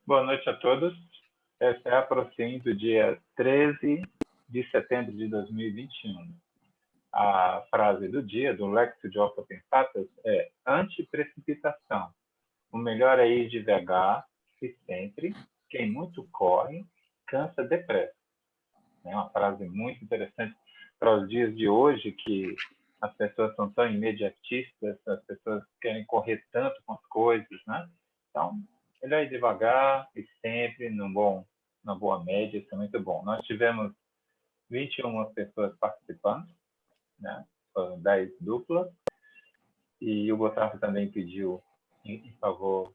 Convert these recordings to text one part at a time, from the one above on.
Boa noite a todos. Essa é a ProSim do dia 13 de setembro de 2021. A frase do dia, do Lexio de Opa Pensatas, é antiprecipitação. O melhor é ir devagar e sempre. Quem muito corre, cansa depressa. É uma frase muito interessante para os dias de hoje, que as pessoas são tão imediatistas, as pessoas querem correr tanto com as coisas, né? Então, melhor ir devagar e sempre na boa média, isso é muito bom. Nós tivemos 21 pessoas participando, né? Foram 10 duplas, e o Gustavo também pediu em favor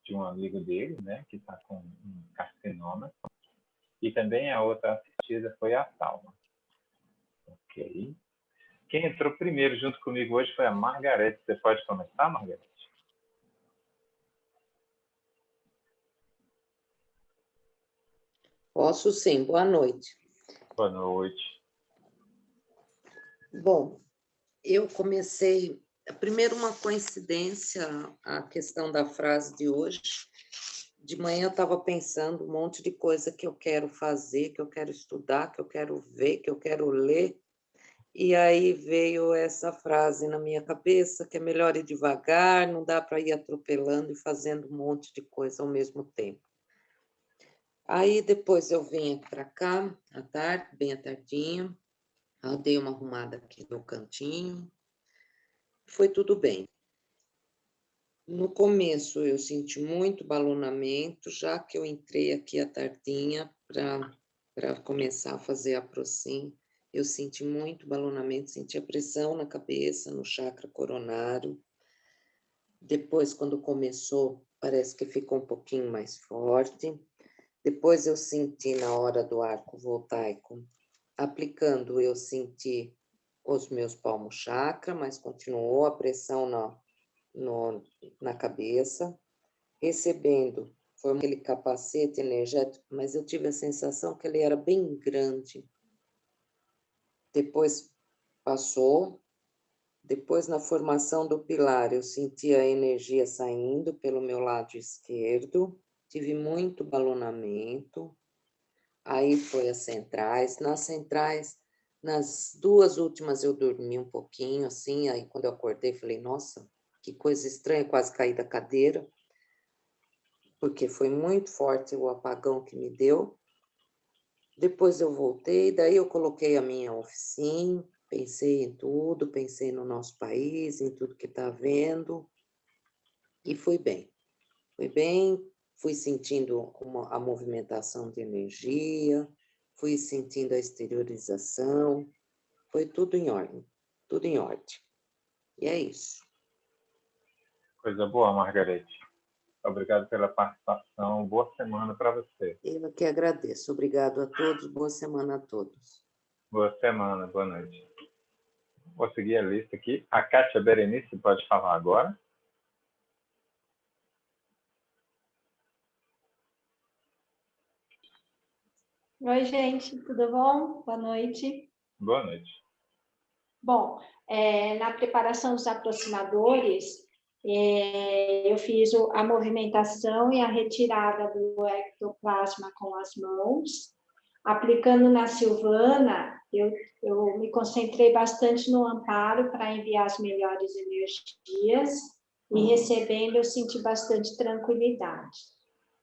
de um amigo dele, né? Que está com um carcinoma. E também a outra assistida foi a Salma. Ok. Quem entrou primeiro junto comigo hoje foi a Margarete. Você pode começar, Margarete? Posso sim, boa noite. Boa noite. Bom, eu comecei, primeiro uma coincidência, a questão da frase de hoje. De manhã eu estava pensando um monte de coisa que eu quero fazer, que eu quero estudar, que eu quero ver, que eu quero ler. E aí veio essa frase na minha cabeça, que é melhor ir devagar, não dá para ir atropelando e fazendo um monte de coisa ao mesmo tempo. Aí depois eu vim para cá, à tarde, bem à tardinha, eu dei uma arrumada aqui no cantinho, foi tudo bem. No começo eu senti muito balonamento, já que eu entrei aqui à tardinha para começar a fazer a ProSim, eu senti muito balonamento, senti a pressão na cabeça, no chakra coronário. Depois, quando começou, parece que ficou um pouquinho mais forte. Depois eu senti na hora do arco voltaico, aplicando, eu senti os meus palmos chakra, mas continuou a pressão na cabeça. Recebendo, foi aquele capacete energético, mas eu tive a sensação que ele era bem grande. Depois passou, depois na formação do pilar, eu senti a energia saindo pelo meu lado esquerdo, tive muito balonamento. Aí foi as centrais. Nas centrais, nas duas últimas eu dormi um pouquinho, assim, aí quando eu acordei, falei, nossa, que coisa estranha, quase caí da cadeira, porque foi muito forte o apagão que me deu. Depois eu voltei, daí eu coloquei a minha oficina, pensei em tudo, pensei no nosso país, em tudo que está havendo, e fui bem. Fui bem, fui sentindo a movimentação de energia, fui sentindo a exteriorização, foi tudo em ordem, tudo em ordem. E é isso. Coisa boa, Margarete. Obrigado pela participação. Boa semana para você. Eu que agradeço. Obrigado a todos. Boa semana a todos. Boa semana. Boa noite. Vou seguir a lista aqui. A Kátia Berenice pode falar agora. Oi, gente, tudo bom? Boa noite. Boa noite. Bom, na preparação dos aproximadores, eu fiz a movimentação e a retirada do ectoplasma com as mãos. Aplicando na Silvana, eu me concentrei bastante no amparo para enviar as melhores energias e recebendo eu senti bastante tranquilidade.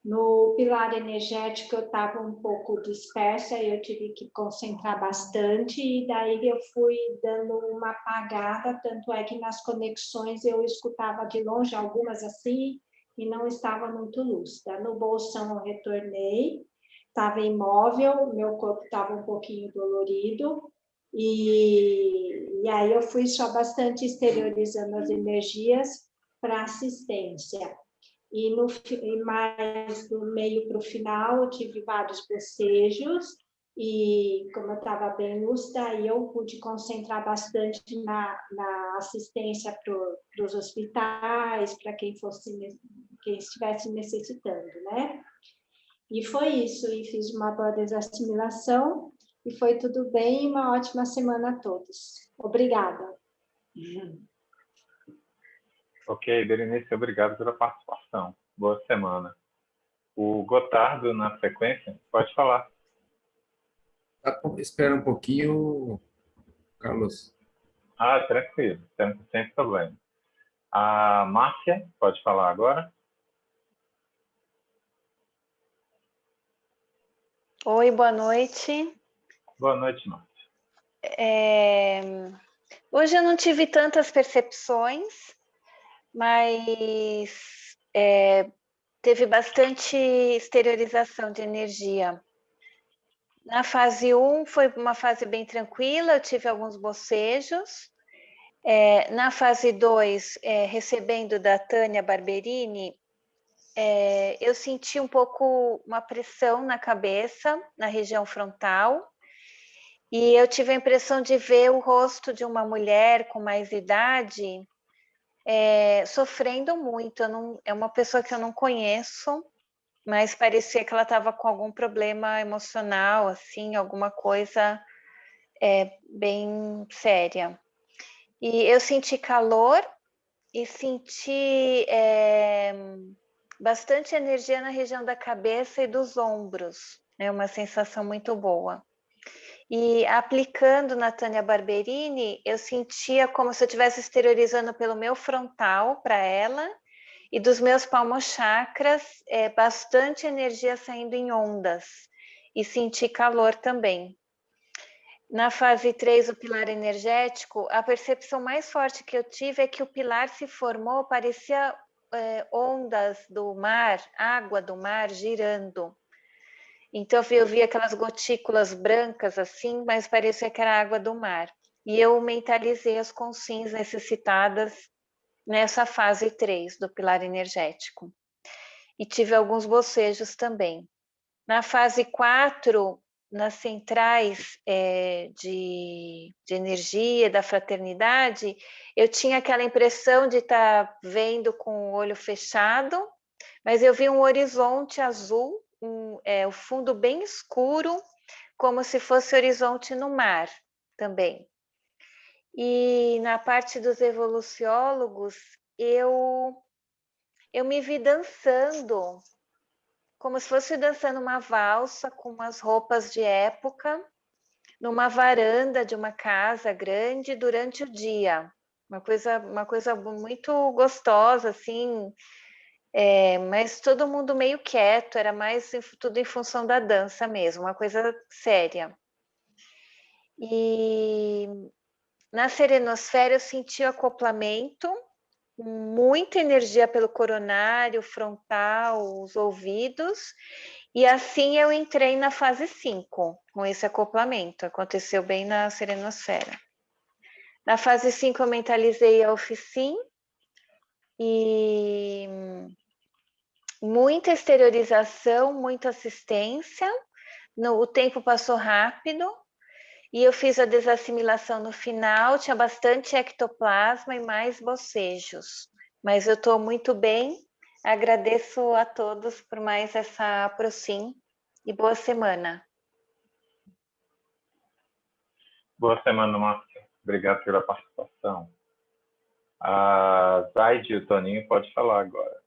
No pilar energético eu estava um pouco dispersa e eu tive que concentrar bastante e daí eu fui dando uma apagada, tanto é que nas conexões eu escutava de longe algumas assim e não estava muito lúcida. No bolsão eu retornei, estava imóvel, meu corpo estava um pouquinho dolorido e aí eu fui só bastante exteriorizando as energias para assistência. E mais do meio para o final, eu tive vários bocejos, e como eu estava bem lúcida, aí eu pude concentrar bastante na assistência para os hospitais, para quem estivesse necessitando, né? E foi isso, e fiz uma boa desassimilação, e foi tudo bem, e uma ótima semana a todos. Obrigada. Ok, Berenice, obrigado pela participação. Boa semana. O Gotardo, na sequência, pode falar. Espera um pouquinho, Carlos. Tranquilo, sem problema. A Márcia, pode falar agora. Oi, boa noite. Boa noite, Márcia. Hoje eu não tive tantas percepções, mas teve bastante exteriorização de energia. Na fase 1 foi uma fase bem tranquila, eu tive alguns bocejos. Na fase 2, recebendo da Tânia Barberini, eu senti um pouco uma pressão na cabeça, na região frontal, e eu tive a impressão de ver o rosto de uma mulher com mais idade sofrendo muito. É uma pessoa que eu não conheço, mas parecia que ela estava com algum problema emocional, assim, alguma coisa bem séria. E eu senti calor e senti bastante energia na região da cabeça e dos ombros, uma sensação muito boa. E aplicando na Tânia Barberini, eu sentia como se eu estivesse exteriorizando pelo meu frontal para ela, e dos meus palmochakras, bastante energia saindo em ondas, e senti calor também. Na fase 3, o pilar energético, a percepção mais forte que eu tive é que o pilar se formou, parecia ondas do mar, água do mar girando. Então eu vi aquelas gotículas brancas assim, mas parecia que era água do mar. E eu mentalizei as consins necessitadas nessa fase 3 do pilar energético. E tive alguns bocejos também. Na fase 4, nas centrais de energia, da fraternidade, eu tinha aquela impressão de estar vendo com o olho fechado, mas eu vi um horizonte azul, o fundo bem escuro, como se fosse horizonte no mar também. E na parte dos evoluciólogos, eu me vi dançando, como se fosse dançando uma valsa com umas roupas de época, numa varanda de uma casa grande durante o dia. Uma coisa muito gostosa, assim, mas todo mundo meio quieto, era mais tudo em função da dança mesmo, uma coisa séria. E na serenosfera eu senti o acoplamento, muita energia pelo coronário, frontal, os ouvidos, e assim eu entrei na fase 5, com esse acoplamento, aconteceu bem na serenosfera. Na fase 5 eu mentalizei a oficina, e muita exteriorização, muita assistência, o tempo passou rápido, e eu fiz a desassimilação no final, tinha bastante ectoplasma e mais bocejos. Mas eu estou muito bem, agradeço a todos por mais essa Procim e boa semana. Boa semana, Márcia. Obrigado pela participação. A Zaide e o Toninho pode falar agora.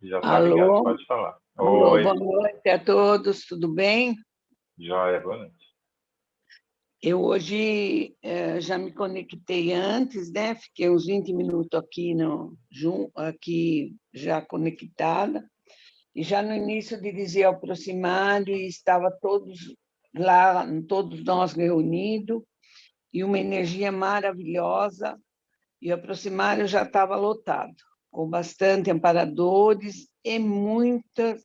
Já está ligado, pode falar. Alô, Oi. boa noite a todos, tudo bem? Joia, boa noite. Eu hoje já me conectei antes, né? Fiquei uns 20 minutos aqui já conectada, e já no início dirigi ao Proximário e estava todos lá, todos nós reunidos, e uma energia maravilhosa, e o Proximário já estava lotado, com bastante amparadores e muitas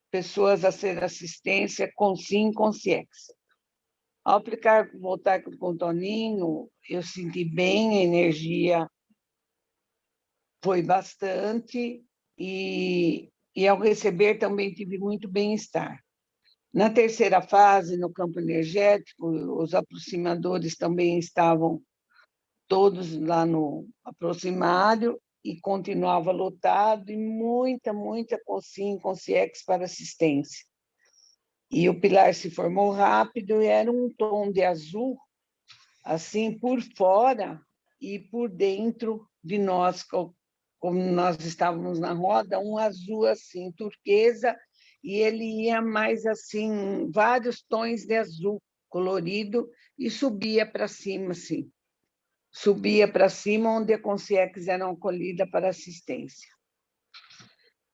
pessoas a ser assistência com SIM, com CIEX. Ao voltar com o Toninho, eu senti bem, a energia foi bastante, e ao receber também tive muito bem-estar. Na terceira fase, no campo energético, os aproximadores também estavam todos lá no aproximário, e continuava lotado, e muita com CIEX para assistência. E o pilar se formou rápido e era um tom de azul, assim, por fora e por dentro de nós, como nós estávamos na roda, um azul assim, turquesa, e ele ia mais assim, vários tons de azul colorido e subia para cima, assim. Subia para cima, onde a consciência eram acolhida para assistência.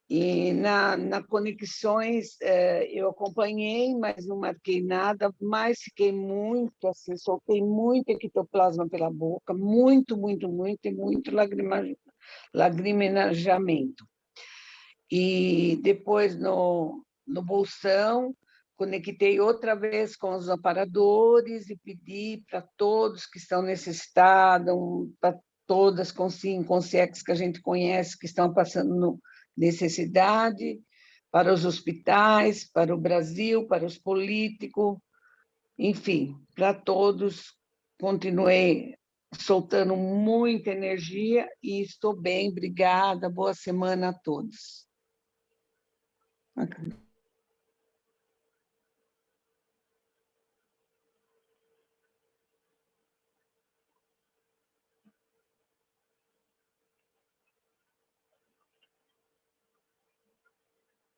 E na Conexões eu acompanhei, mas não marquei nada, mas fiquei muito assim, soltei muito ectoplasma pela boca, muito, muito, muito, e muito lagrimenejamento. E depois no bolsão, conectei outra vez com os amparadores e pedi para todos que estão necessitados, para todas consciências que a gente conhece, que estão passando necessidade, para os hospitais, para o Brasil, para os políticos, enfim, para todos. Continuei soltando muita energia e estou bem, obrigada, boa semana a todos.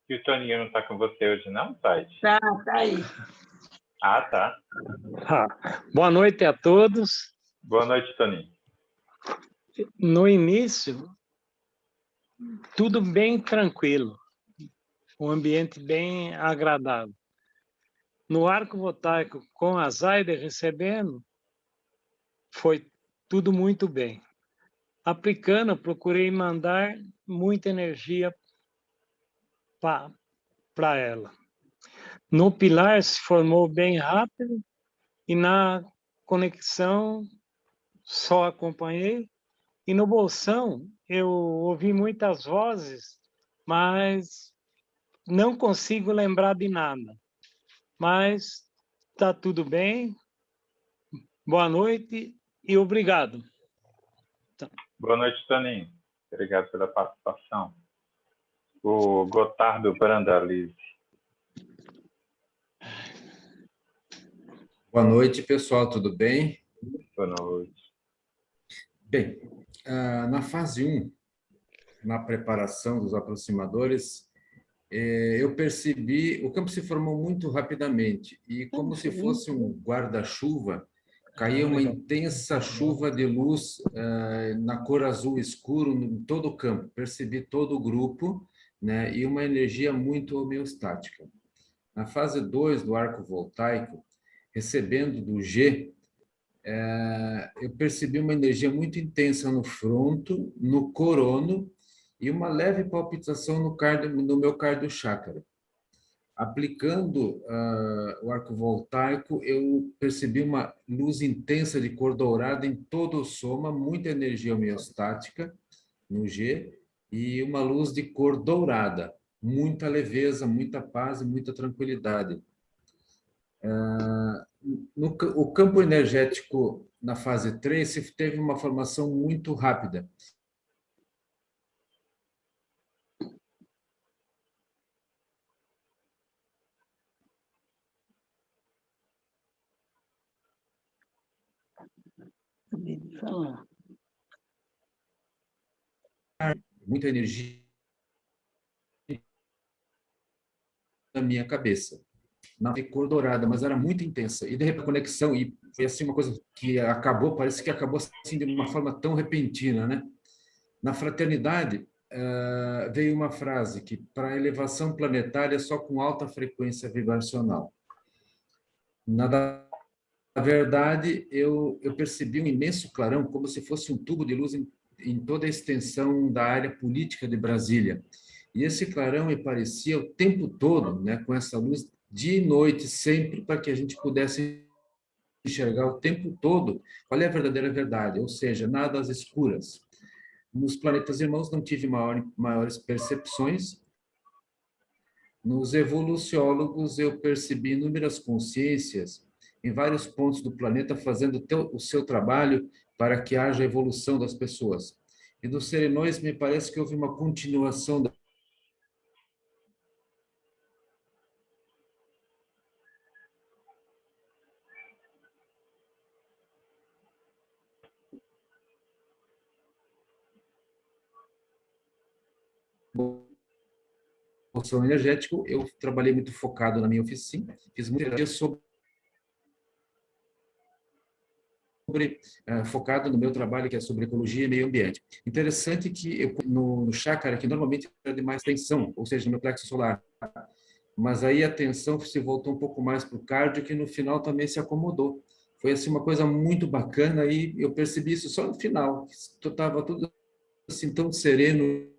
E o Toninho não está com você hoje, não, Tati? Tá aí. Ah, tá. Boa noite a todos. Boa noite, Toninho. No início, tudo bem tranquilo, um ambiente bem agradável. No arco voltaico, com a Zaida recebendo, foi tudo muito bem. Aplicando, procurei mandar muita energia para ela. No pilar se formou bem rápido e na conexão só acompanhei. E no bolsão eu ouvi muitas vozes, mas não consigo lembrar de nada. Mas está tudo bem. Boa noite e obrigado. Boa noite, Toninho. Obrigado pela participação. O Gotardo Brandalize. Boa noite, pessoal, tudo bem? Boa noite. Bem, na fase 1, na preparação dos aproximadores, eu percebi, o campo se formou muito rapidamente e como se fosse um guarda-chuva, caía uma intensa chuva de luz na cor azul escuro em todo o campo. Percebi todo o grupo, né, e uma energia muito homeostática. Na fase 2 do arco voltaico, recebendo do G, eu percebi uma energia muito intensa no fronto, no corono e uma leve palpitação no meu cardio chakra. Aplicando o arco voltaico, eu percebi uma luz intensa de cor dourada em todo o soma, muita energia homeostática no G e uma luz de cor dourada, muita leveza, muita paz e muita tranquilidade. O campo energético na fase 3 teve uma formação muito rápida. Muita energia na minha cabeça. Na cor dourada, mas era muito intensa. E de repente, a conexão, e foi assim uma coisa que acabou, parece que acabou assim de uma forma tão repentina, né? Na fraternidade, veio uma frase que para elevação planetária só com alta frequência vibracional. Na verdade, eu percebi um imenso clarão, como se fosse um tubo de luz em toda a extensão da área política de Brasília. E esse clarão me parecia o tempo todo, né, com essa luz dia e noite, sempre, para que a gente pudesse enxergar o tempo todo qual é a verdadeira verdade, ou seja, nada às escuras. Nos planetas irmãos não tive maiores percepções. Nos evoluciólogos eu percebi inúmeras consciências em vários pontos do planeta fazendo o seu trabalho para que haja evolução das pessoas. E dos serenões me parece que houve uma continuação bolsão energético, eu trabalhei muito focado na minha oficina, fiz muita energia focado no meu trabalho, que é sobre ecologia e meio ambiente. Interessante que eu, no chácara, que normalmente é de mais tensão, ou seja, no meu plexo solar, mas aí a tensão se voltou um pouco mais para o cardio, que no final também se acomodou. Foi assim uma coisa muito bacana e eu percebi isso só no final. Estava tudo assim tão sereno,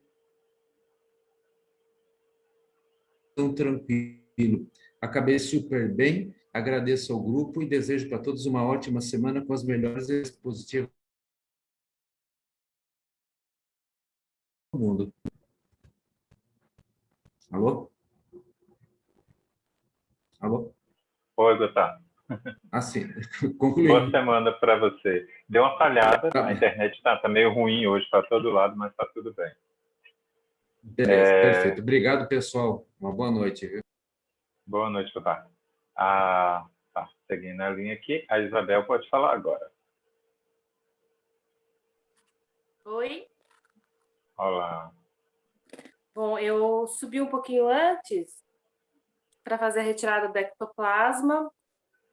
tão tranquilo. Acabei super bem, agradeço ao grupo e desejo para todos uma ótima semana com as melhores expositivas do mundo. Alô? Alô? Oi, Gustavo. Assim, Boa concluindo. semana para você. Deu uma falhada, a internet está meio ruim hoje para todo lado, mas está tudo bem. Beleza, perfeito. Obrigado, pessoal. Uma boa noite. Viu? Boa noite, Gustavo. Tá, seguindo a linha aqui, a Isabel pode falar agora. Oi. Olá. Bom, eu subi um pouquinho antes para fazer a retirada do ectoplasma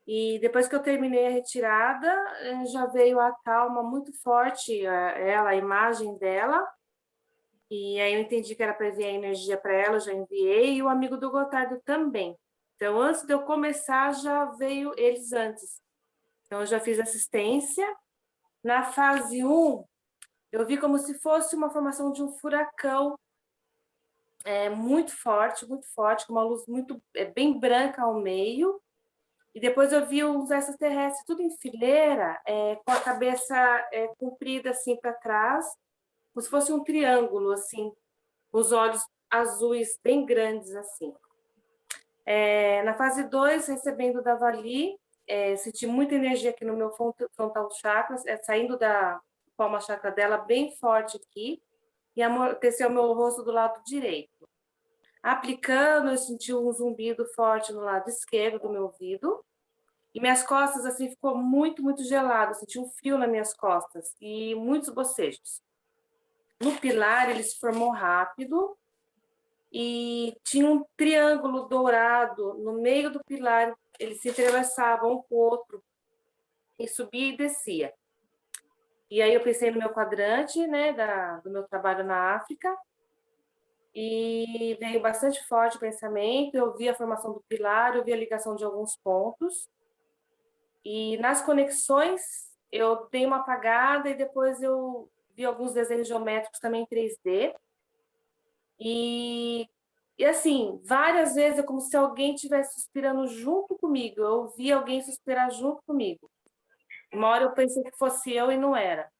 e depois que eu terminei a retirada, já veio a calma muito forte, a imagem dela, e aí eu entendi que era para enviar energia para ela, eu já enviei, e o amigo do Gotardo também. Então, antes de eu começar, já veio eles antes. Então, eu já fiz assistência. Na fase 1, eu vi como se fosse uma formação de um furacão, muito forte, com uma luz bem branca ao meio. E depois eu vi os extraterrestres tudo em fileira, com a cabeça comprida assim para trás, como se fosse um triângulo, assim, os olhos azuis bem grandes, assim. Na fase 2, recebendo da Vali, senti muita energia aqui no meu frontal chakra, saindo da palma chakra dela bem forte aqui, e amorteceu o meu rosto do lado direito. Aplicando, eu senti um zumbido forte no lado esquerdo do meu ouvido, e minhas costas, assim, ficou muito, muito gelado, senti um frio nas minhas costas, e muitos bocejos. No pilar, ele se formou rápido, e tinha um triângulo dourado no meio do pilar, eles se entrelaçavam um com o outro, e subia e descia. E aí eu pensei no meu quadrante, né, do meu trabalho na África, e veio bastante forte o pensamento, eu vi a formação do pilar, eu vi a ligação de alguns pontos, e nas conexões eu dei uma apagada e depois eu vi alguns desenhos geométricos também em 3D, e assim, várias vezes é como se alguém estivesse suspirando junto comigo, eu ouvi alguém suspirar junto comigo. Uma hora eu pensei que fosse eu e não era.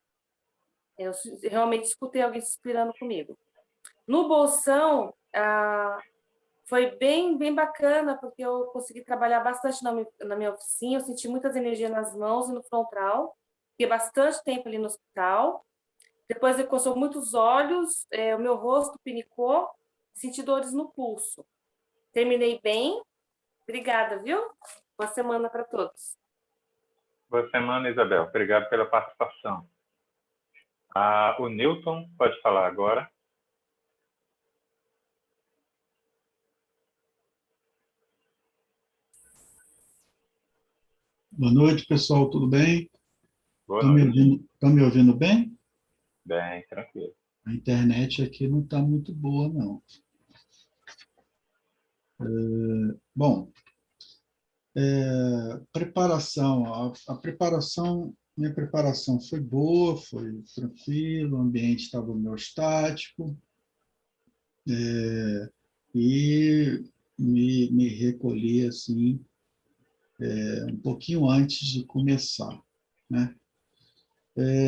Eu realmente escutei alguém suspirando comigo. No bolsão, foi bem, bem bacana, porque eu consegui trabalhar bastante na minha oficina, eu senti muitas energias nas mãos e no frontal, fiquei bastante tempo ali no hospital. Depois eu coçou muitos olhos, o meu rosto pinicou, senti dores no pulso. Terminei bem. Obrigada, viu? Boa semana para todos. Boa semana, Isabel. Obrigado pela participação. O Newton pode falar agora. Boa noite, pessoal, tudo bem? Boa Estão noite. me ouvindo bem? Bem, tranquilo. A internet aqui não está muito boa, não. Bom, preparação. Minha preparação foi boa, foi tranquilo, o ambiente estava homeostático, e me recolhi assim, um pouquinho antes de começar, né?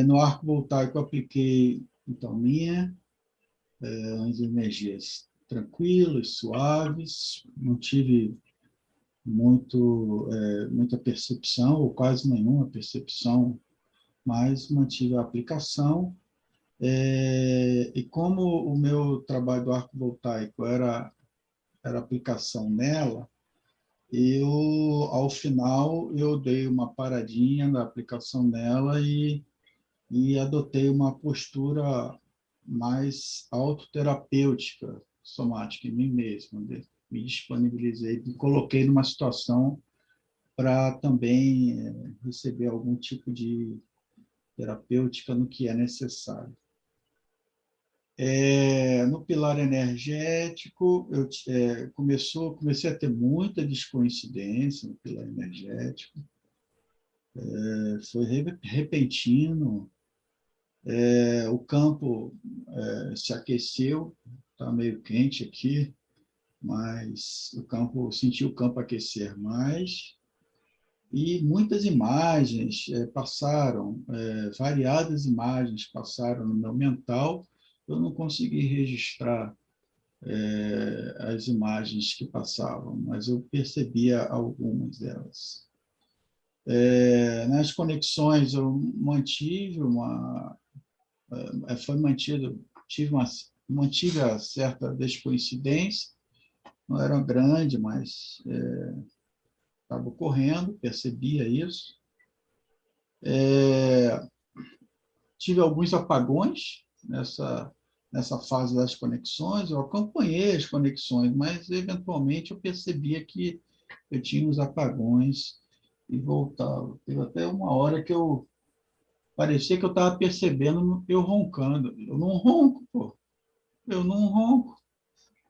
No arco voltaico, eu apliquei então as energias tranquilas, suaves, não tive muita percepção, ou quase nenhuma percepção, mas mantive a aplicação. E como o meu trabalho do arco voltaico era aplicação nela, ao final, eu dei uma paradinha na aplicação nela e adotei uma postura mais autoterapêutica somática em mim mesmo. Me disponibilizei, me coloquei numa situação para também receber algum tipo de terapêutica no que é necessário. No pilar energético, comecei a ter muita descoincidência no pilar energético. Foi repentino. O campo se aqueceu, está meio quente aqui, mas senti o campo aquecer mais. E muitas imagens passaram, variadas imagens passaram no meu mental. Eu não consegui registrar as imagens que passavam, mas eu percebia algumas delas. Nas conexões, eu mantive mantive a certa descoincidência, não era grande, mas estava ocorrendo, percebia isso. Tive alguns apagões nessa fase das conexões, eu acompanhei as conexões, mas, eventualmente, eu percebia que eu tinha uns apagões e voltava. Teve até uma hora que parecia que eu estava percebendo eu roncando. Eu não ronco, pô. Eu não ronco.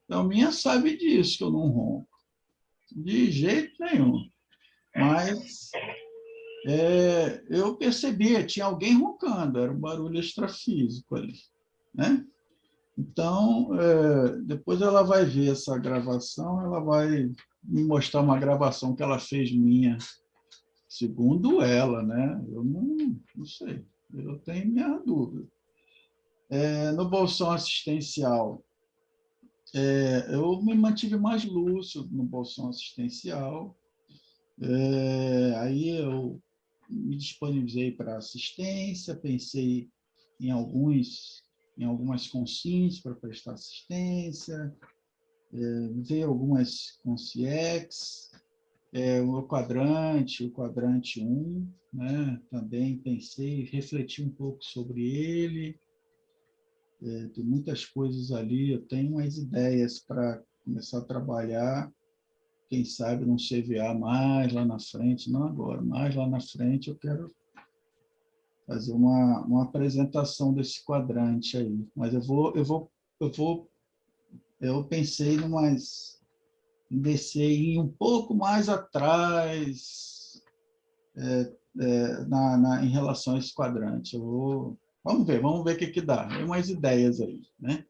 Então, a minha sabe disso, que eu não ronco. De jeito nenhum. Mas eu percebia, tinha alguém roncando, era um barulho extrafísico ali, né? Então, depois ela vai ver essa gravação, ela vai me mostrar uma gravação que ela fez minha, segundo ela, né? Eu não sei, eu tenho minha dúvida. No bolsão assistencial, eu me mantive mais lúcido no bolsão assistencial. Aí eu me disponibilizei para assistência, pensei em algumas consciências para prestar assistência, ver algumas consciex, o quadrante 1, né? Também pensei, refleti um pouco sobre ele. Tem muitas coisas ali, eu tenho umas ideias para começar a trabalhar, quem sabe num CVA mais lá na frente, não agora, mais lá na frente eu quero fazer uma apresentação desse quadrante aí. Mas eu pensei em descer em um pouco mais atrás em relação a esse quadrante. Vamos ver o que dá. Tem umas ideias aí, né?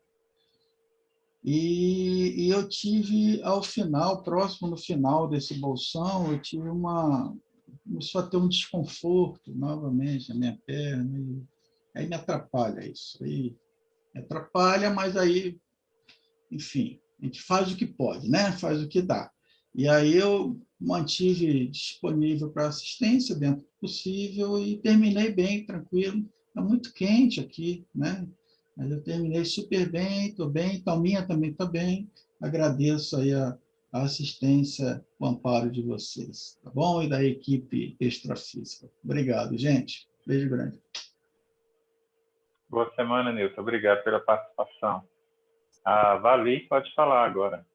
E eu tive, ao final, próximo no final desse bolsão, começou a ter um desconforto novamente na minha perna, e aí me atrapalha isso. Aí me atrapalha, mas aí, enfim, a gente faz o que pode, né? Faz o que dá. E aí eu mantive disponível para assistência dentro do possível e terminei bem, tranquilo. Está muito quente aqui, né? Mas eu terminei super bem, estou bem, Thalminha também está bem. Agradeço aí a assistência, o amparo de vocês, tá bom? E da equipe extrafísica. Obrigado, gente. Beijo grande. Boa semana, Nilton. Obrigado pela participação. A Vali pode falar agora.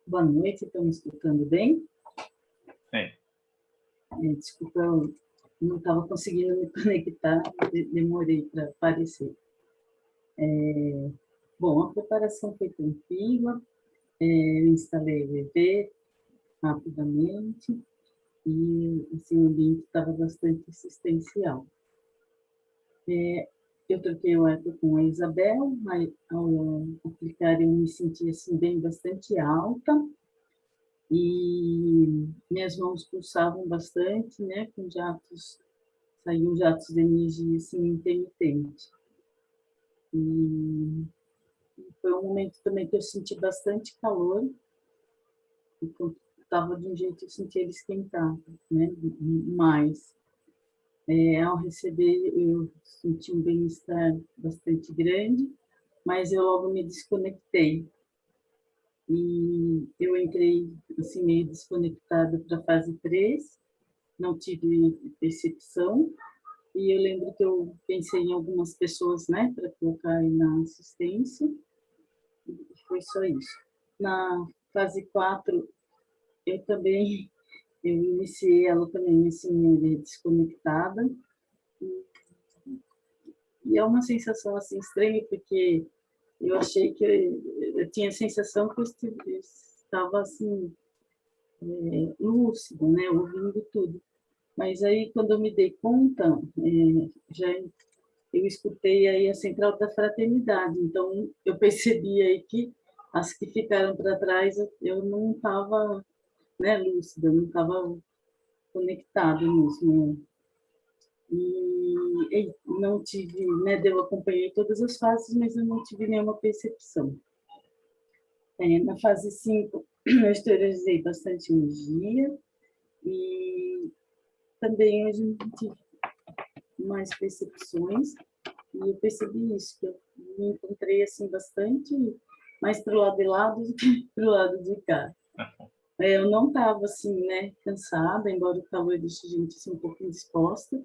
Boa noite, estão me escutando bem? Sim. Desculpa, eu não estava conseguindo me conectar, demorei para aparecer. Bom, a preparação foi tranquila, eu instalei o EV rapidamente e assim, o ambiente estava bastante assistencial. Eu troquei o eco com a Isabel, ao aplicar eu me senti assim, bem bastante alta, e minhas mãos pulsavam bastante, né, com saíam jatos de energia assim, intermitente. E foi um momento também que eu senti bastante calor, e quando estava de um jeito, eu senti ele esquentar, né, mais. Ao receber, eu senti um bem-estar bastante grande, mas eu logo me desconectei. e eu entrei assim, meio desconectada para a fase 3, não tive percepção, e eu lembro que eu pensei em algumas pessoas, né, para colocar aí na assistência, e foi só isso. Na fase 4, eu também, eu iniciei ela também, assim, desconectada, e é uma sensação, assim, estranha, porque eu achei que eu tinha a sensação que eu estava, assim, lúcida, né, ouvindo tudo. Mas aí, quando eu me dei conta, já eu escutei aí a Central da Fraternidade, então eu percebi aí que as que ficaram para trás, eu não estava, né, lúcida, não estava conectada mesmo. E não tive, né, eu acompanhei todas as fases, mas eu não tive nenhuma percepção. Na fase 5, eu exteriorizei bastante energia e também a gente tive mais percepções, e eu percebi isso, que eu me encontrei assim bastante mais para o lado de lá do que para o lado de cá. Eu não estava assim, né, cansada, embora o calor deixe a gente assim, um pouco indisposta,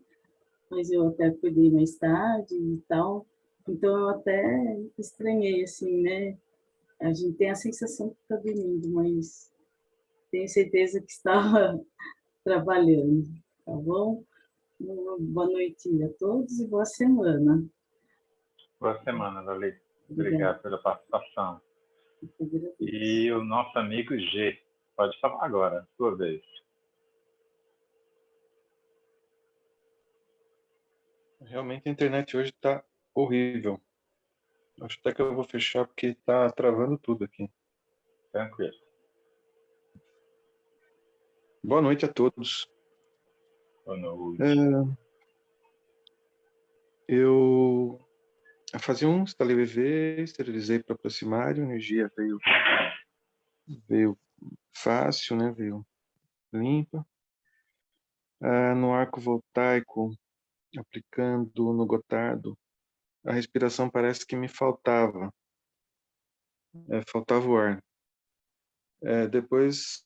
mas eu até acordei mais tarde e tal, então eu até estranhei assim, né, a gente tem a sensação que está dormindo, mas tenho certeza que estava trabalhando, tá bom? Boa noite a todos e boa semana. Boa semana, Lali. Obrigado pela participação. E o nosso amigo G, pode falar agora, sua vez. Realmente a internet hoje está horrível. Acho até que eu vou fechar porque está travando tudo aqui. Tranquilo. Boa noite a todos. Boa noite. Eu fazia um, instalei o EV, esterilizei para aproximar, a energia veio fácil, né? Veio limpa. No arco voltaico, aplicando no Gotardo, a respiração parece que me faltava. Faltava o ar. Depois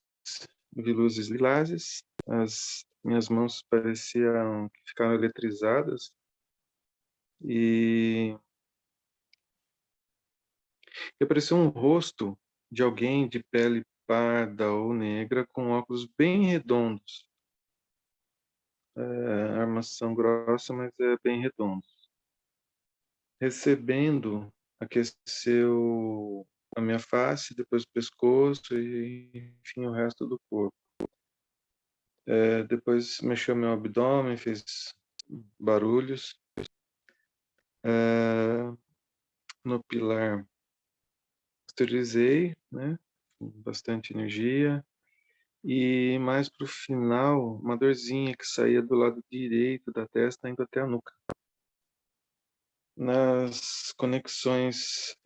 vi luzes lilazes, as minhas mãos pareciam que ficaram eletrizadas e apareceu um rosto de alguém de pele parda ou negra com óculos bem redondos. Armação grossa, mas é bem redondo. Recebendo, aqueceu a minha face, depois o pescoço e, enfim, o resto do corpo. Depois mexeu meu abdômen, fez barulhos. No pilar, esterilizei, né? Com bastante energia. E mais para o final, uma dorzinha que saía do lado direito da testa, indo até a nuca. Nas conexões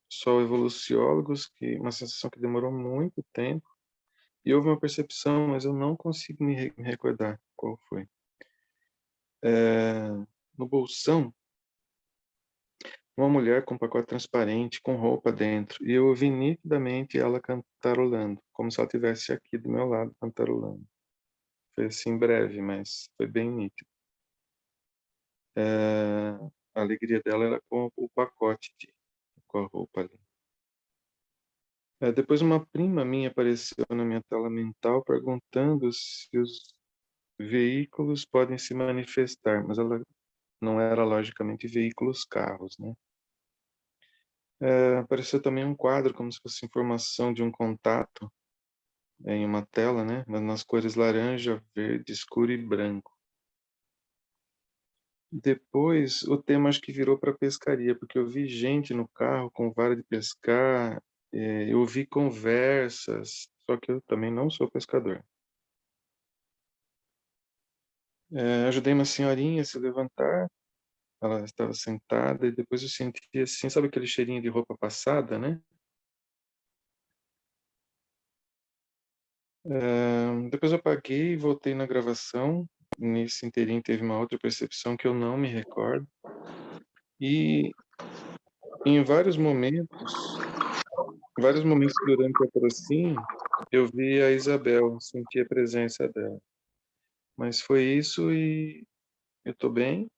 só evoluciólogos, que uma sensação que demorou muito tempo, e houve uma percepção, mas eu não consigo me recordar qual foi. No bolsão, uma mulher com um pacote transparente, com roupa dentro, e eu ouvi nitidamente ela cantarolando, como se ela estivesse aqui do meu lado cantarolando. Foi assim breve, mas foi bem nítido. A alegria dela era com o pacote, com a roupa ali. Depois uma prima minha apareceu na minha tela mental perguntando se os veículos podem se manifestar, mas ela não era logicamente veículos, carros, né? Apareceu também um quadro como se fosse informação de um contato em uma tela, né? Mas nas cores laranja, verde, escuro e branco. Depois o tema acho que virou para pescaria, porque eu vi gente no carro com vara de pescar, eu ouvi conversas, só que eu também não sou pescador. Ajudei uma senhorinha a se levantar, ela estava sentada, e depois eu senti assim, sabe aquele cheirinho de roupa passada, né? Depois eu apaguei e voltei na gravação. Nesse inteirinho teve uma outra percepção que eu não me recordo. E em vários momentos vários momentos durante a Procin, eu vi a Isabel, senti a presença dela. Mas foi isso e eu estou bem.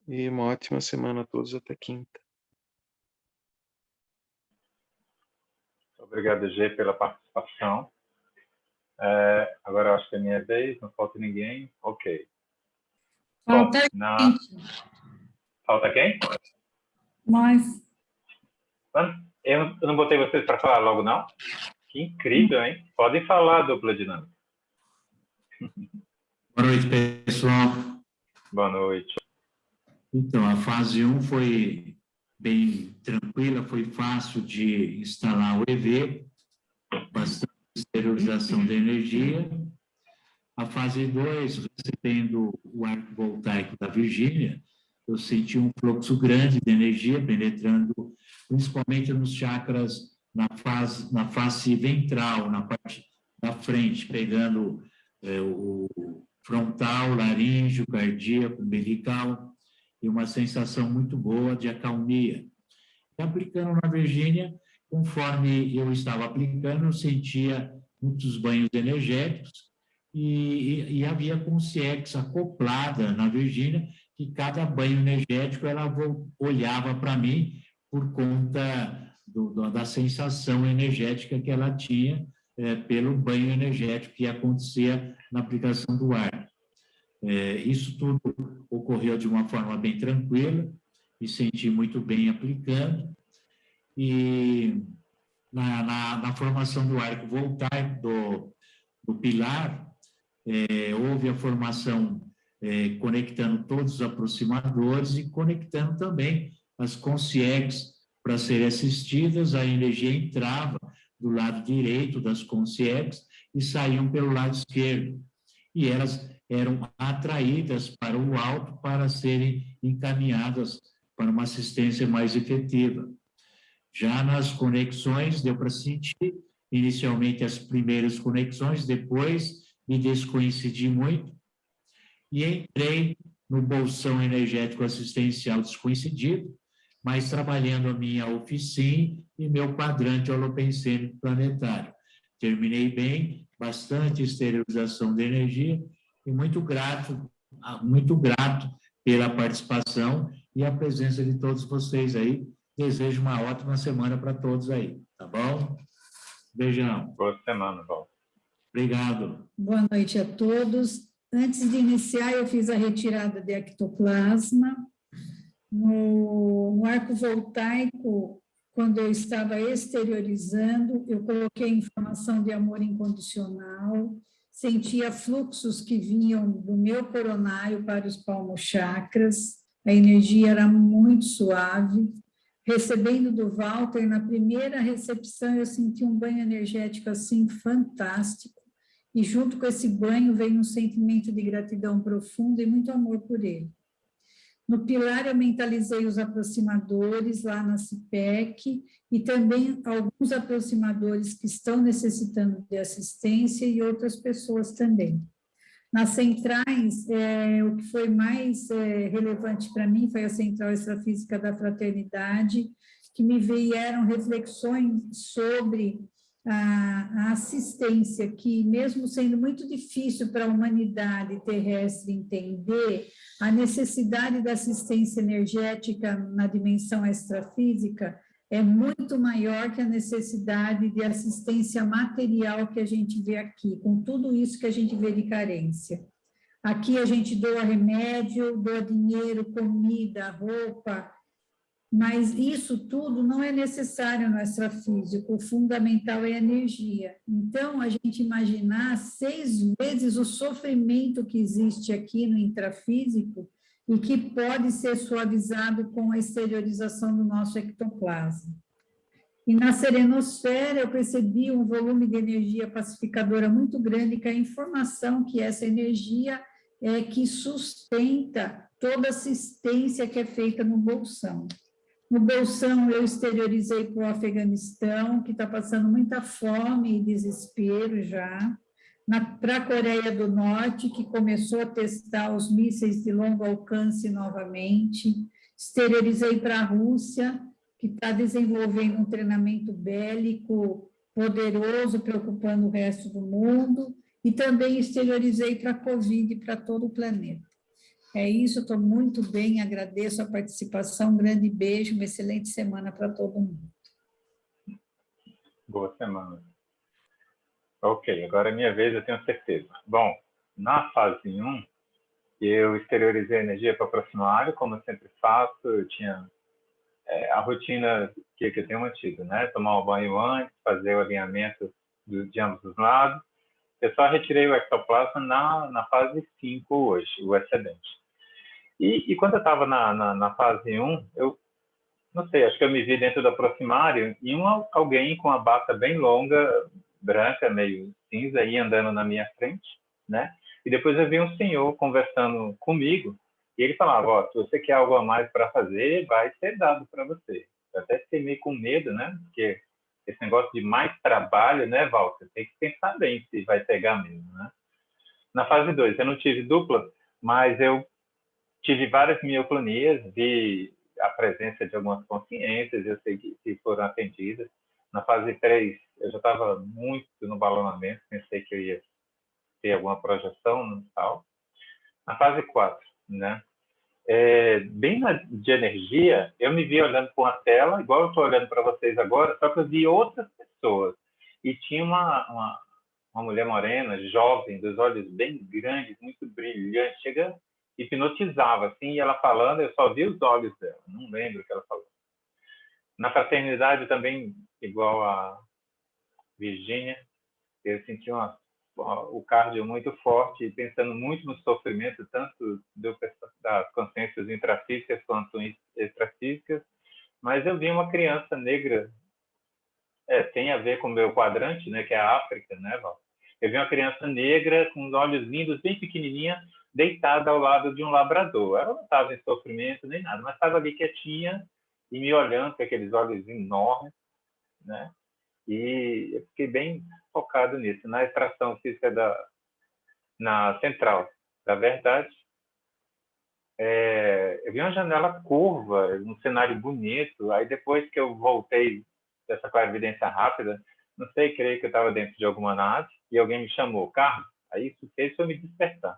E uma ótima semana a todos, até quinta. Obrigado, G, pela participação. Agora eu acho que é minha vez, não falta ninguém. Ok. Falta Falta quem? nós. Eu não botei vocês para falar logo, não? Que incrível, hein? Podem falar, dupla dinâmica. Boa noite, pessoal. Boa noite. Então, a fase 1 foi bem tranquila, foi fácil de instalar o EV, bastante esterilização de energia. A fase 2, recebendo o arco voltaico da Virgínia, eu senti um fluxo grande de energia penetrando, principalmente nos chakras, na face ventral, na parte da frente, pegando o frontal, laríngeo, cardíaco, umbilical, e uma sensação muito boa de acalmia. E aplicando na Virgínia, conforme eu estava aplicando, eu sentia muitos banhos energéticos e havia consciência acoplada na Virgínia, que cada banho energético ela olhava para mim por conta da sensação energética que ela tinha pelo banho energético que acontecia na aplicação do ar. Isso tudo ocorreu de uma forma bem tranquila, me senti muito bem aplicando, e na formação do arco voltaico do pilar, houve a formação conectando todos os aproximadores e conectando também as consciex para serem assistidas, a energia entrava do lado direito das consciex e saíam pelo lado esquerdo, e elas eram atraídas para o alto para serem encaminhadas para uma assistência mais efetiva. Já nas conexões, deu para sentir, inicialmente as primeiras conexões, depois me descoincidi muito, e entrei no bolsão energético assistencial descoincidido, mas trabalhando a minha oficina e meu quadrante holopensêmico planetário. Terminei bem, bastante esterilização de energia, e muito grato pela participação e a presença de todos vocês aí. Desejo uma ótima semana para todos aí, tá bom? Beijão. Boa semana, Val. Obrigado. Boa noite a todos. Antes de iniciar, eu fiz a retirada de ectoplasma. No arco voltaico, quando eu estava exteriorizando, eu coloquei informação de amor incondicional, sentia fluxos que vinham do meu coronário para os palmochakras, a energia era muito suave. Recebendo do Walter, na primeira recepção, eu senti um banho energético assim fantástico, e junto com esse banho veio um sentimento de gratidão profunda e muito amor por ele. No pilar, eu mentalizei os aproximadores lá na CIPEC e também alguns aproximadores que estão necessitando de assistência e outras pessoas também. Nas centrais, o que foi mais relevante para mim foi a Central Extrafísica da Fraternidade, que me vieram reflexões sobre a assistência, que mesmo sendo muito difícil para a humanidade terrestre entender, a necessidade da assistência energética na dimensão extrafísica é muito maior que a necessidade de assistência material que a gente vê aqui, com tudo isso que a gente vê de carência. Aqui a gente doa remédio, doa dinheiro, comida, roupa, mas isso tudo não é necessário no extrafísico, o fundamental é a energia. Então, a gente imaginar 6 vezes o sofrimento que existe aqui no intrafísico e que pode ser suavizado com a exteriorização do nosso ectoplasma. E na serenosfera eu percebi um volume de energia pacificadora muito grande, com a informação que essa energia é que sustenta toda a assistência que é feita no bolsão. No bolsão, eu exteriorizei para o Afeganistão, que está passando muita fome e desespero já. Para a Coreia do Norte, que começou a testar os mísseis de longo alcance novamente. Exteriorizei para a Rússia, que que está desenvolvendo um treinamento bélico poderoso, preocupando o resto do mundo, e também exteriorizei para a Covid e para todo o planeta. É isso, estou muito bem, agradeço a participação, um grande beijo, uma excelente semana para todo mundo. Boa semana. Ok, agora é minha vez, eu tenho certeza. Bom, na fase 1, eu exteriorizei a energia para o próximo área, como eu sempre faço, eu tinha a rotina que eu tenho mantido, né? Tomar um banho antes, fazer o alinhamento de ambos os lados. Eu só retirei o ectoplasma na fase 5 hoje, o excedente. E quando eu estava na fase 1, eu não sei, acho que eu me vi dentro do proximário e alguém com a bata bem longa, branca, meio cinza, ia andando na minha frente, né? E depois eu vi um senhor conversando comigo e ele falava, ó, se você quer algo a mais para fazer, vai ser dado para você. Eu até fiquei meio com medo, né? Porque esse negócio de mais trabalho, né, Walter? Tem que pensar bem se vai pegar mesmo, né? Na fase 2, eu não tive dupla, mas eu tive várias mioclonias, vi a presença de algumas consciências, eu sei que foram atendidas. Na fase 3, eu já estava muito no balonamento, pensei que eu ia ter alguma projeção e tal. Na fase 4, né? Bem de energia, eu me vi olhando para uma tela, igual eu estou olhando para vocês agora, só que eu vi outras pessoas. E tinha uma mulher morena, jovem, dos olhos bem grandes, muito brilhantes, chega, hipnotizava, assim, e ela falando, eu só vi os olhos dela, não lembro o que ela falou. Na fraternidade também, igual a Virgínia, eu senti o cardio muito forte, pensando muito no sofrimento, tanto das consciências intrafísicas quanto extrafísicas, mas eu vi uma criança negra, tem a ver com o meu quadrante, né, que é a África, né, Val? Eu vi uma criança negra com os olhos lindos, bem pequenininha, deitada ao lado de um labrador. Ela não estava em sofrimento nem nada, mas estava ali quietinha e me olhando com aqueles olhos enormes, né? E eu fiquei bem focado nisso, na extração física na central. Da verdade, eu vi uma janela curva, um cenário bonito. Aí depois que eu voltei dessa clarividência rápida, não sei, creio que eu estava dentro de alguma nave e alguém me chamou, Carlos. Aí isso fez eu me despertar.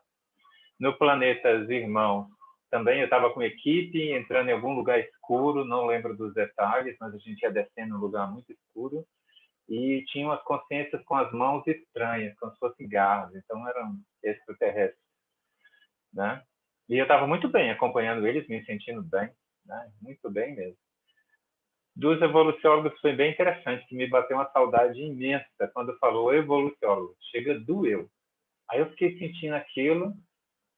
No Planetas Irmãos, também eu estava com equipe, entrando em algum lugar escuro, não lembro dos detalhes, mas a gente ia descendo em um lugar muito escuro, e tinha umas consciências com as mãos estranhas, como se fossem garras, então eram extraterrestres, né? E eu estava muito bem acompanhando eles, me sentindo bem, né? Muito bem mesmo. Dos evoluciólogos foi bem interessante, que me bateu uma saudade imensa quando falou evoluciólogo, chega doeu. Aí eu fiquei sentindo aquilo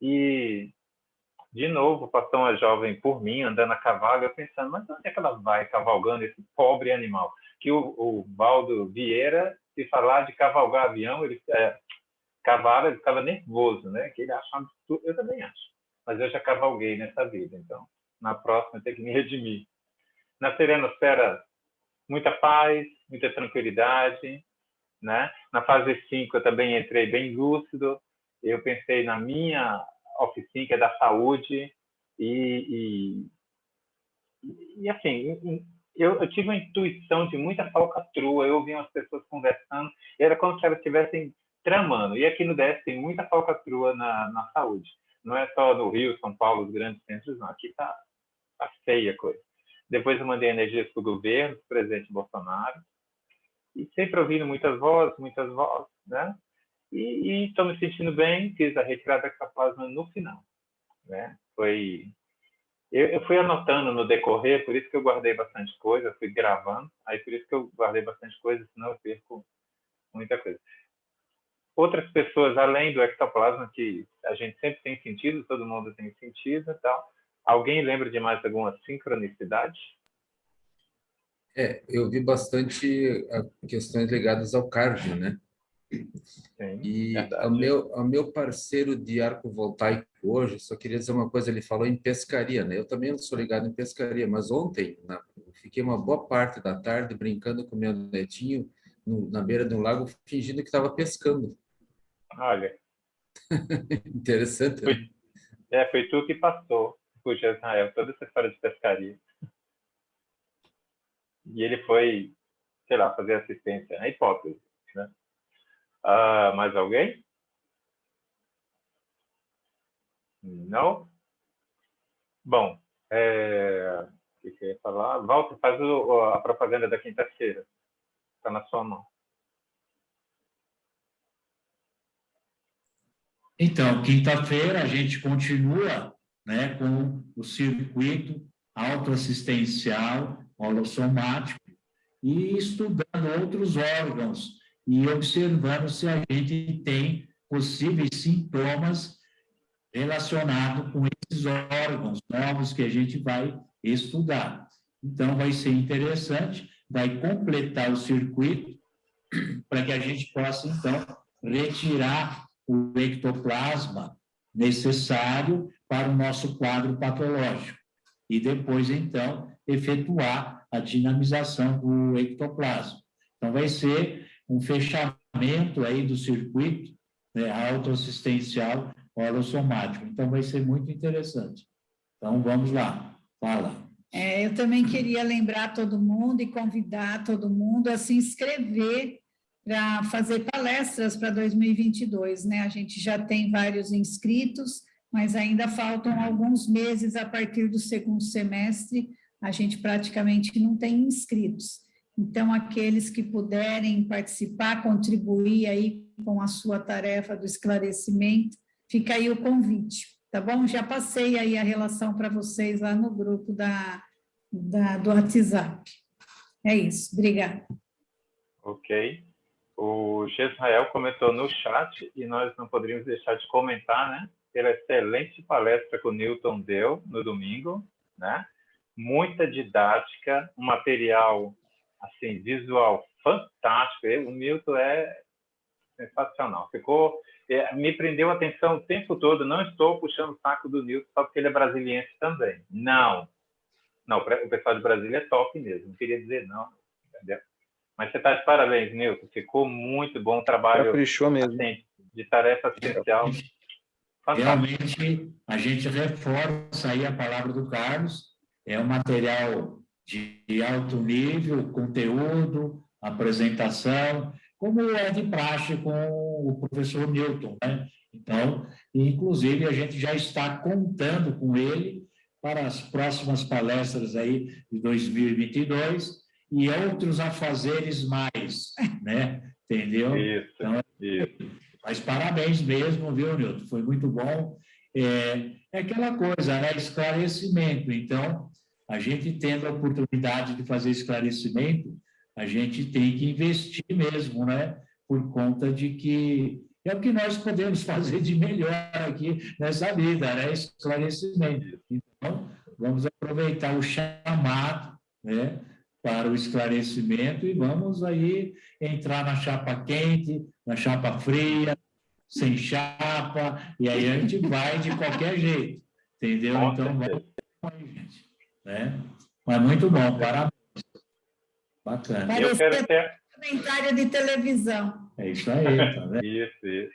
e, de novo, passou uma jovem por mim, andando a cavalo, eu pensando, mas onde é que ela vai cavalgando esse pobre animal? Que o Valdo Vieira, se falar de cavalgar avião, cavalo, ele ficava nervoso, né? Que ele achava tudo, eu também acho. Mas eu já cavalguei nessa vida, então na próxima eu tenho que me redimir. Na serenosfera, muita paz, muita tranquilidade, né? Na fase 5 eu também entrei bem lúcido, eu pensei na minha oficina, que é da saúde, e assim, eu tive uma intuição de muita falcatrua, eu ouvi umas pessoas conversando, e era como se elas estivessem tramando, e aqui no DF tem muita falcatrua na saúde, não é só no Rio, São Paulo, os grandes centros, não, aqui tá feia a coisa. Depois eu mandei energias para o governo, para o presidente Bolsonaro, e sempre ouvindo muitas vozes, né? E estou me sentindo bem, fiz a retirada da ectoplasma no final, né? Eu fui anotando no decorrer, por isso que eu guardei bastante coisa, fui gravando, aí por isso que eu guardei bastante coisa, senão eu perco muita coisa. Outras pessoas, além do ectoplasma, que a gente sempre tem sentido, todo mundo tem sentido e tal. Alguém lembra de mais alguma sincronicidade? Eu vi bastante questões ligadas ao cardio, né? Sim, E verdade. ao meu parceiro de arco voltaico hoje, só queria dizer uma coisa, ele falou em pescaria, né? Eu também não sou ligado em pescaria, mas ontem eu fiquei uma boa parte da tarde brincando com meu netinho na beira de um lago, fingindo que estava pescando. Olha. Interessante, né? Foi tu que passou, puxa, Israel, toda essa história de pescaria. E ele foi, sei lá, fazer assistência, na hipótese, né? Mais alguém? Não? Bom, o que eu ia falar? Walter, faz a propaganda da quinta-feira. Está na sua mão. Então, quinta-feira a gente continua, né, com o circuito autoassistencial holossomático e estudando outros órgãos e observando se a gente tem possíveis sintomas relacionados com esses órgãos novos que a gente vai estudar. Então, vai ser interessante, vai completar o circuito para que a gente possa, então, retirar o ectoplasma necessário para o nosso quadro patológico. E depois, então, efetuar a dinamização do ectoplasma. Então, vai ser um fechamento aí do circuito, né, autoassistencial holossomático. Então, vai ser muito interessante. Então, vamos lá. Fala. Eu também queria lembrar todo mundo e convidar todo mundo a se inscrever para fazer palestras para 2022, né? A gente já tem vários inscritos, mas ainda faltam alguns meses a partir do segundo semestre, a gente praticamente não tem inscritos. Então, aqueles que puderem participar, contribuir aí com a sua tarefa do esclarecimento, fica aí o convite, tá bom? Já passei aí a relação para vocês lá no grupo do WhatsApp. É isso, obrigada. Ok. O Gesrael comentou no chat, e nós não poderíamos deixar de comentar, né? Pela excelente palestra que o Newton deu no domingo, né? Muita didática, um material assim, visual fantástico. O Newton é sensacional. Me prendeu a atenção o tempo todo. Não estou puxando o saco do Newton só porque ele é brasiliense também. Não, o pessoal de Brasília é top mesmo. Não queria dizer não, entendeu? Mas você está de parabéns, Newton. Ficou muito bom o trabalho. Caprichou mesmo. Assim, de tarefa assistencial. Realmente, a gente reforça aí a palavra do Carlos. É um material de alto nível, conteúdo, apresentação, como é de praxe com o professor Newton, né? Então, inclusive, a gente já está contando com ele para as próximas palestras aí de 2022 e outros afazeres mais, né? Entendeu? Isso, então, isso. Mas parabéns mesmo, viu, Newton? Foi muito bom. É aquela coisa, né? Esclarecimento. Então, a gente tendo a oportunidade de fazer esclarecimento, a gente tem que investir mesmo, né? Por conta de que é o que nós podemos fazer de melhor aqui nessa vida, né? Esclarecimento. Então, vamos aproveitar o chamado, né? Para o esclarecimento e vamos aí entrar na chapa quente, na chapa fria, sem chapa, e aí a gente vai de qualquer jeito, entendeu? Então, vamos aí, gente. Né? Mas muito bom, parabéns. Bacana. Eu quero ter comentário de televisão. É isso aí, tá vendo? Isso.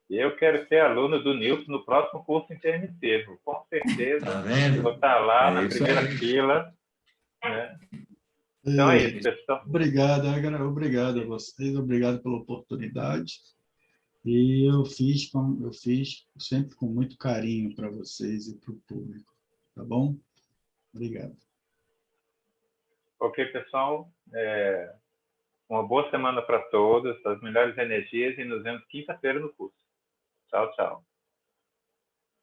Eu quero ser aluno do Newton no próximo curso intermissivo. Com certeza. Tá vendo? Vou estar lá na primeira fila. Né? Então é isso, pessoal. Obrigado a vocês, obrigado pela oportunidade. E eu fiz sempre com muito carinho para vocês e para o público. Tá bom? Obrigado. Ok, pessoal. Uma boa semana para todos, as melhores energias e nos vemos quinta-feira no curso. Tchau, tchau.